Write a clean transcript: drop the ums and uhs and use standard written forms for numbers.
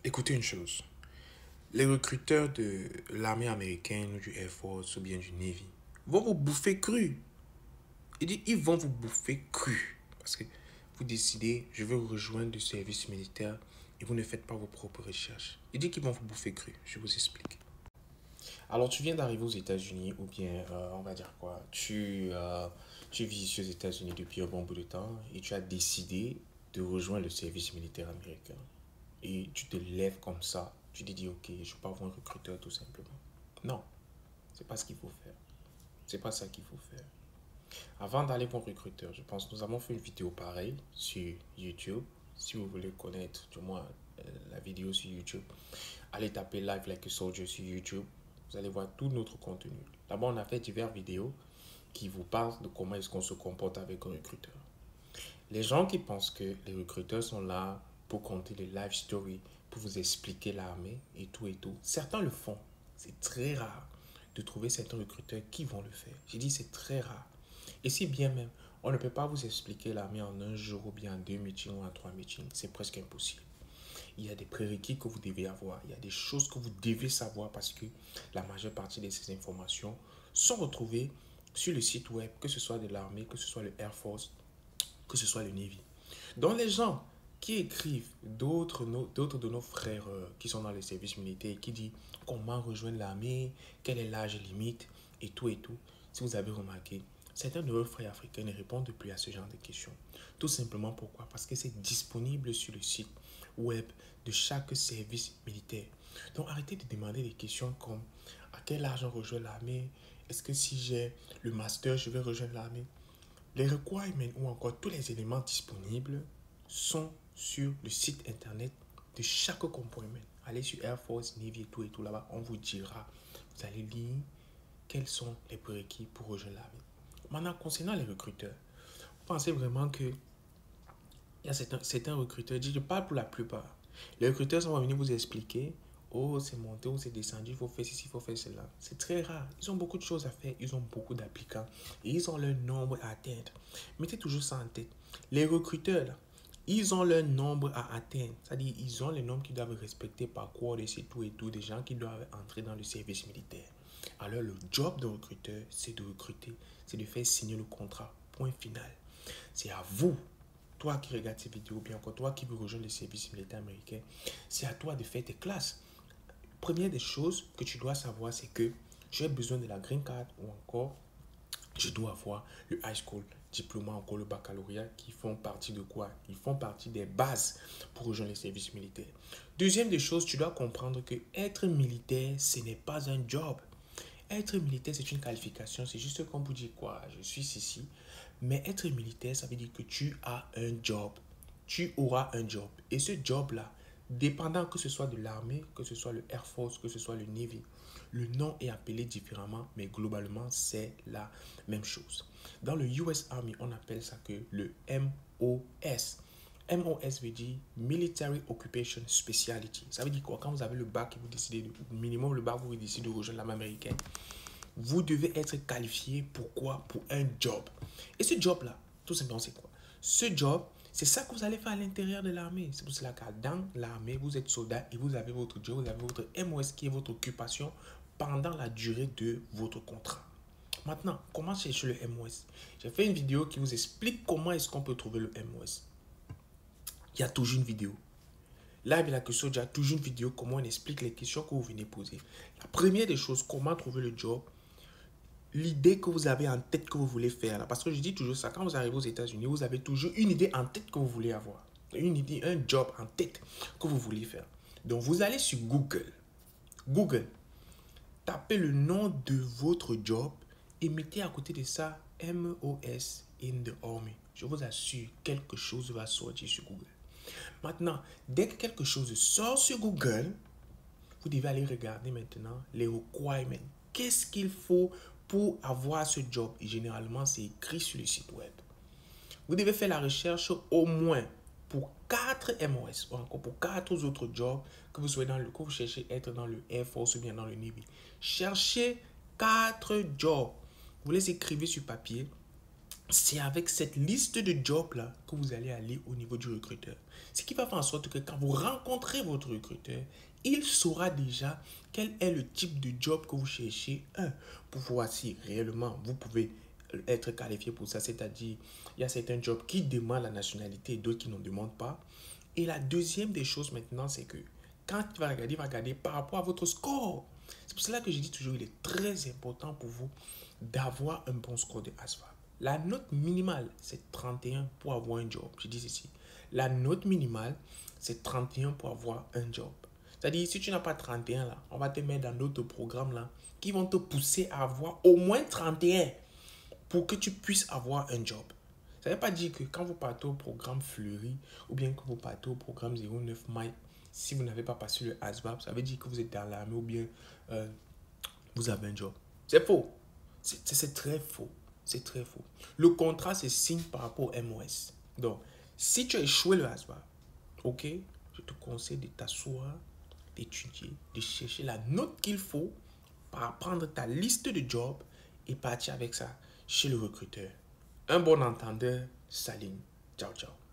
Écoutez une chose. Les recruteurs de l'armée américaine ou du Air Force ou bien du Navy vont vous bouffer cru. Ils vont vous bouffer cru. Parce que vous décidez, je veux rejoindre le service militaire et vous ne faites pas vos propres recherches. Il dit qu'ils vont vous bouffer cru. Je vous explique. Alors, tu viens d'arriver aux États-Unis ou bien, on va dire quoi, tu vis ici aux États-Unis depuis un bon bout de temps et tu as décidé de rejoindre le service militaire américain. Et tu te lèves comme ça, tu te dis, ok, je peux avoir un recruteur tout simplement. Non, c'est pas ce qu'il faut faire. C'est pas ça qu'il faut faire. Avant d'aller pour recruteur, je pense que nous avons fait une vidéo pareille sur YouTube. Si vous voulez connaître du moins la vidéo sur YouTube, allez taper Live Like a Soldier sur YouTube. Vous allez voir tout notre contenu. D'abord, on a fait diverses vidéos qui vous parlent de comment est-ce qu'on se comporte avec un recruteur. Les gens qui pensent que les recruteurs sont là pour compter les live stories, pour vous expliquer l'armée et tout, certains le font. C'est très rare de trouver certains recruteurs qui vont le faire. J'ai dit c'est très rare. Et si bien même, on ne peut pas vous expliquer l'armée en un jour ou bien en 2 meetings ou en 3 meetings. C'est presque impossible. Il y a des prérequis que vous devez avoir. Il y a des choses que vous devez savoir parce que la majeure partie de ces informations sont retrouvées sur le site web, que ce soit de l'armée, que ce soit le Air Force, que ce soit le Navy. Donc les gens qui écrivent, d'autres de nos frères qui sont dans les services militaires et qui disent comment rejoindre l'armée, quel est l'âge limite et tout, si vous avez remarqué, certains de vos frères africains ne répondent plus à ce genre de questions. Tout simplement pourquoi? Parce que c'est disponible sur le site web de chaque service militaire. Donc arrêtez de demander des questions comme à quel âge on rejoint l'armée? Est-ce que si j'ai le master, je vais rejoindre l'armée? Les requirements ou encore tous les éléments disponibles sont sur le site internet de chaque compartment. Allez sur Air Force, Navy et tout là-bas, on vous dira, vous allez lire quels sont les prérequis pour rejoindre l'armée. Maintenant, concernant les recruteurs, vous pensez vraiment que il y a certains recruteurs, je parle pour la plupart, les recruteurs vont venir vous expliquer, oh c'est monté ou c'est descendu, il faut faire ceci, il faut faire cela. C'est très rare. Ils ont beaucoup de choses à faire, ils ont beaucoup d'applicants et ils ont leur nombre à atteindre. Mettez toujours ça en tête. Les recruteurs, là, ils ont leur nombre à atteindre. C'est-à-dire, ils ont les nombres qu'ils doivent respecter par quoi et tout, des gens qui doivent entrer dans le service militaire. Alors, le job de recruteur, c'est de recruter, c'est de faire signer le contrat. Point final. C'est à vous, toi qui regardes ces vidéos, bien encore toi qui veux rejoindre le service militaire américain, c'est à toi de faire tes classes. Première des choses que tu dois savoir, c'est que j'ai besoin de la green card ou encore je dois avoir le high school diplôme, encore le baccalauréat qui font partie de quoi? Ils font partie des bases pour rejoindre les services militaires. Deuxième des choses, tu dois comprendre que être militaire, ce n'est pas un job. Être militaire, c'est une qualification. C'est juste comme vous dire quoi? Je suis ici. Mais être militaire, ça veut dire que tu as un job. Tu auras un job. Et ce job-là, dépendant que ce soit de l'armée, que ce soit le Air Force, que ce soit le Navy, le nom est appelé différemment, mais globalement, c'est la même chose. Dans le US Army, on appelle ça que le MOS. MOS veut dire Military Occupation Specialty. Ça veut dire quoi? Quand vous avez le bac et vous décidez, minimum le bac, vous décidez de rejoindre l'armée américaine, vous devez être qualifié pour quoi? Pour un job. Et ce job-là, tout simplement, c'est quoi? Ce job, c'est ça que vous allez faire à l'intérieur de l'armée. C'est pour cela que dans l'armée, vous êtes soldat et vous avez votre job, vous avez votre MOS qui est votre occupation pendant la durée de votre contrat. Maintenant, comment chercher le MOS? J'ai fait une vidéo qui vous explique comment est-ce qu'on peut trouver le MOS. Il y a toujours une vidéo. Là, il y a toujours une vidéo, comment on explique les questions que vous venez poser. La première des choses, comment trouver le job, l'idée que vous avez en tête que vous voulez faire. Là. Parce que je dis toujours ça, quand vous arrivez aux États-Unis, vous avez toujours une idée en tête que vous voulez avoir. Une idée, un job en tête que vous voulez faire. Donc, vous allez sur Google. Google, tapez le nom de votre job et mettez à côté de ça MOS in the Army. Je vous assure, quelque chose va sortir sur Google. Maintenant, dès que quelque chose sort sur Google, vous devez aller regarder maintenant les requirements. Qu'est-ce qu'il faut pour avoir ce job? Et généralement, c'est écrit sur le site web. Vous devez faire la recherche au moins pour 4 MOS ou encore pour 4 autres jobs que vous soyez que vous cherchez être dans le Air Force ou bien dans le Navy. Cherchez 4 jobs. Vous les écrivez sur papier c'est avec cette liste de jobs-là que vous allez aller au niveau du recruteur. Ce qui va faire en sorte que quand vous rencontrez votre recruteur, il saura déjà quel est le type de job que vous cherchez. Un, pour voir si réellement vous pouvez être qualifié pour ça. C'est-à-dire, il y a certains jobs qui demandent la nationalité et d'autres qui n'en demandent pas. Et la deuxième des choses maintenant, c'est que quand il va regarder par rapport à votre score. C'est pour cela que je dis toujours, il est très important pour vous d'avoir un bon score de ASVAB. La note minimale, c'est 31 pour avoir un job. Je dis ici. La note minimale, c'est 31 pour avoir un job. C'est-à-dire, si tu n'as pas 31 là, on va te mettre dans d'autres programmes là qui vont te pousser à avoir au moins 31 pour que tu puisses avoir un job. Ça ne veut pas dire que quand vous partez au programme Fleury ou bien que vous partez au programme 09 Mike, si vous n'avez pas passé le ASVAB, ça veut dire que vous êtes dans l'armée ou bien vous avez un job. C'est faux. C'est très faux. C'est très faux. Le contrat se signe par rapport au MOS. Donc, si tu as échoué le ASVAB, ok, je te conseille de t'asseoir, d'étudier, de chercher la note qu'il faut pour prendre ta liste de jobs et partir avec ça chez le recruteur. Un bon entendeur, Salim. Ciao, ciao.